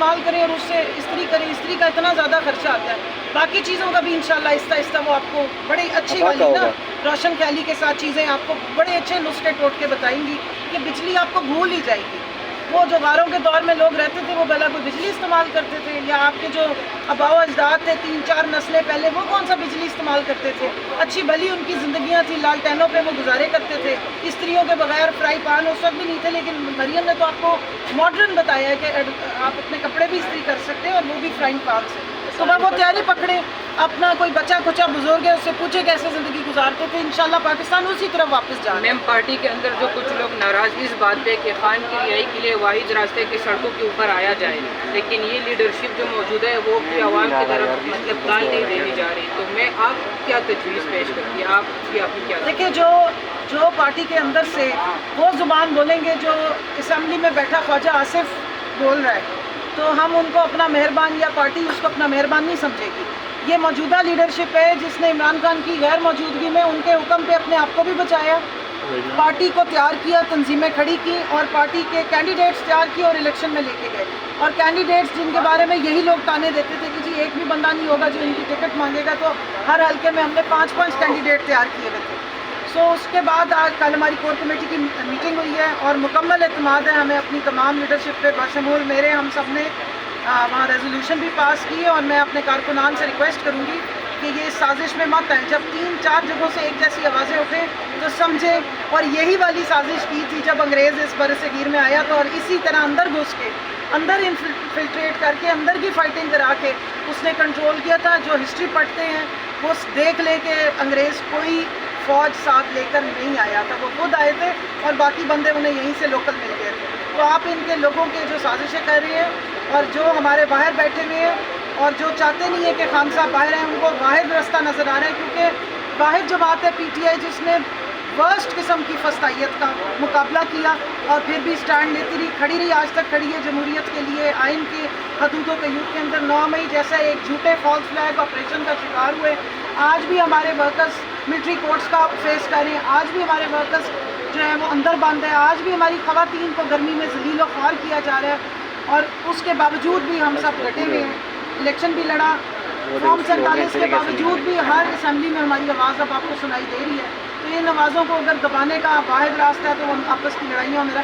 استعمال کریں اور اس سے استری کریں. استری کا اتنا زیادہ خرچہ آتا ہے. باقی چیزوں کا بھی انشاءاللہ آہستہ آہستہ وہ آپ کو بڑی اچھی والی نا روشن خیالی کے ساتھ چیزیں آپ کو بڑے اچھے نسخے ٹوٹ کے بتائیں گی کہ بجلی آپ کو بھول ہی جائے گی. وہ جو غاروں کے دور میں لوگ رہتے تھے وہ بلا کوئی بجلی استعمال کرتے تھے, یا آپ کے جو آباء و اجداد تھے 3-4 نسلیں پہلے وہ کون سا بجلی استعمال کرتے تھے. اچھی بھلی ان کی زندگیاں تھیں, لالٹینوں پہ وہ گزارے کرتے تھے, استریوں کے بغیر فرائی پان اس وقت بھی نہیں تھے. لیکن مریم نے تو آپ کو ماڈرن بتایا ہے کہ آپ اپنے کپڑے بھی استری کر سکتے ہیں اور وہ بھی فرائنگ پان سے. صبح وہ تیاری پکڑے, اپنا کوئی بچہ کچا بزرگ ہے اس سے پوچھے کیسے زندگی گزارتے تھے. انشاءاللہ پاکستان اسی طرف واپس جا رہا ہے. میم پارٹی کے اندر جو کچھ لوگ ناراض اس بات پہ کہ خان کی رہائی کے لیے واحد راستے کی سڑکوں کے اوپر آیا جائے, لیکن یہ لیڈرشپ جو موجود ہے وہ بھی عوام کی طرف مطلب دال نہیں دینی جا رہی. تو میں آپ کیا تجویز پیش کرتی ہیں, آپ کی کیا دیکھیں جو پارٹی کے اندر سے وہ زبان بولیں گے جو اسمبلی میں بیٹھا خواجہ آصف بول رہا ہے, تو ہم ان کو اپنا مہربان یا پارٹی اس کو اپنا مہربان نہیں سمجھے گی. یہ موجودہ لیڈرشپ ہے جس نے عمران خان کی غیر موجودگی میں ان کے حکم پہ اپنے آپ کو بھی بچایا, پارٹی کو تیار کیا, تنظیمیں کھڑی کی اور پارٹی کے کینڈیڈیٹس تیار کیے اور الیکشن میں لے کے گئے. اور کینڈیڈیٹس جن کے بارے میں یہی لوگ تانے دیتے تھے کہ جی ایک بھی بندہ نہیں ہوگا جو ان کی ٹکٹ مانگے گا, تو ہر حلقے میں ہم نے 5 کینڈیڈیٹ تیار کیے ہوئے تھے. اس کے بعد آج کل ہماری کور کمیٹی کی میٹنگ ہوئی ہے اور مکمل اعتماد ہے ہمیں اپنی تمام لیڈرشپ پہ, بشمول میرے. ہم سب نے وہاں ریزولوشن بھی پاس کی ہے اور میں اپنے کارکنان سے ریکویسٹ کروں گی کہ یہ اس سازش میں مت آئیں. جب 3-4 جگہوں سے ایک جیسی آوازیں اٹھیں تو سمجھیں, اور یہی والی سازش کی تھی جب انگریز اس بر صغیر میں آیا تو, اور اسی طرح اندر گھس کے اندر انفلٹریٹ کر کے اندر کی فائٹنگ کرا کے اس نے کنٹرول کیا تھا. جو ہسٹری پڑھتے ہیں وہ دیکھ لے کہ انگریز کوئی فوج ساتھ لے کر نہیں آیا تھا, وہ خود آئے تھے اور باقی بندے انہیں یہیں سے لوکل مل گئے تھے. تو آپ ان کے لوگوں کے جو سازشیں کر رہے ہیں اور جو ہمارے باہر بیٹھے ہوئے ہیں اور جو چاہتے نہیں ہیں کہ خان صاحب باہر ہیں, ان کو واحد رستہ نظر آ رہا ہے. کیونکہ واحد جماعت ہے پی ٹی آئی جس نے ورسٹ قسم کی فسطائیت کا مقابلہ کیا اور پھر بھی سٹینڈ لیتی رہی, کھڑی رہی, آج تک کھڑی ہے جمہوریت کے لیے, آئین کے حدودوں کے یوتھ کے اندر. 9 مئی جیسا ایک جھوٹے فالس فلیگ آپریشن کا شکار ہوئے. آج بھی ہمارے ورکرز ملٹری کورٹس کا فیس کر رہے ہیں, آج بھی ہمارے ورکرز جو ہے وہ اندر بند ہے, آج بھی ہماری خواتین کو گرمی میں ذلیل و خوار کیا جا رہا ہے. اور اس کے باوجود بھی ہم سب ڈٹے ہوئے ہیں. الیکشن بھی لڑا, فارم 47 کے باوجود بھی ہر اسمبلی میں ہماری آواز اب آپ کو سنائی دے رہی ہے. تو ان آوازوں کو اگر دبانے کا واحد راستہ ہے تو ہم آپس کی لڑائیوں میں